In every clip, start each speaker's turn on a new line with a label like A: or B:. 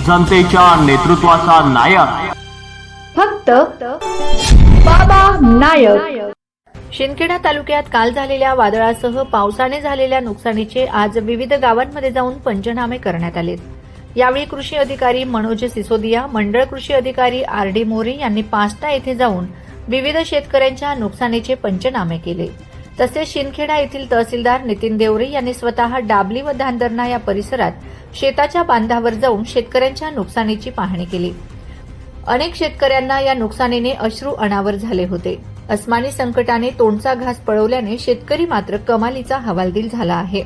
A: जनतेच्या नेतृत्वाचा नायक
B: फक्त बाबा नायक।
C: शिंदखेडा तालुक्यात काल झालेल्या वादळासह पावसाने झालेल्या नुकसानीचे आज विविध गावांमध्ये जाऊन पंचनामे करण्यात आले। यावेळी कृषी अधिकारी मनोज सिसोदिया, मंडळ कृषी अधिकारी आर.डी. मोरे यांनी पास्टा येथे जाऊन विविध शेतकऱ्यांच्या नुकसानीचे पंचनामे केले। तसेच शिंदखेडा येथील तहसीलदार नितीन देवरे यांनी स्वतः डाबली व धांदरणा या परिसरात शेताच्या बांधावर जाऊन शेतकऱ्यांच्या नुकसानीची पाहणी केली। अनेक शेतकऱ्यांना या नुकसानीने अश्रू अनावर झाले होते। अस्मानी संकटाने तोंडचा घास पळवल्याने शेतकरी मात्र कमालीचा हवालदिल झाला आहे।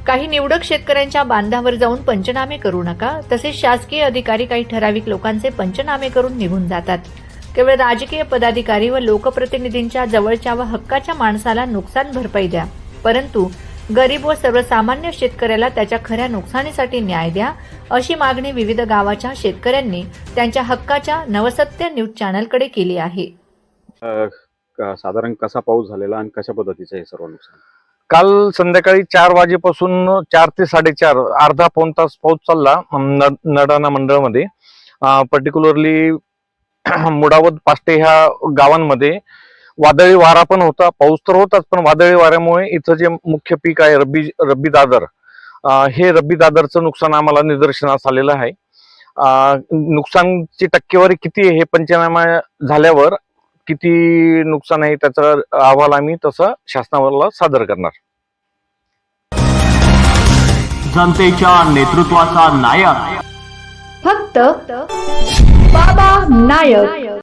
C: काही निवडक शेतकऱ्यांच्या बांधावर जाऊन पंचनामे करू नका, तसेच शासकीय अधिकारी काही ठराविक लोकांचे पंचनामे करून निघून जातात। केवळ राजकीय पदाधिकारी व लोकप्रतिनिधींच्या जवळच्या व हक्काच्या माणसाला नुकसान भरपाई द्या, परंतु गरीब व सर्वसामान्य शेतकऱ्याला त्याच्या खऱ्या नुकसानीसाठी न्याय द्या, अशी मागणी विविध गावाच्या शेतकऱ्यांनी त्यांच्या हक्काच्या नवसत्य न्यूज चॅनलकडे केली आहे।
D: साधारण कसा पाऊस झालेला आणि कशा पद्धतीचं हे सर्व नुकसान?
E: काल संध्याकाळी 4 वाजेपासून 4 ते 4:30 अर्धा पाऊण तास पाऊस चालला नडाणा मंडळामध्ये। पर्टिक्युलरली मुडावद पास्टे ह्या गावांमध्ये वादळी वारा पण होता, पाऊस तर होताच, पण वादळी वाऱ्यामुळे इथं जे मुख्य पीक आहे रब्बी दादर, हे रब्बी दादरचं नुकसान आम्हाला निदर्शनास आलेलं आहे। नुकसानची टक्केवारी किती आहे हे पंचनामा झाल्यावर किती नुकसान आहे त्याचा अहवाल आम्ही तसा शासनाला सादर करणार।
A: जनतेच्या नेतृत्वाचा नायक
B: फक्त बाबा नायक।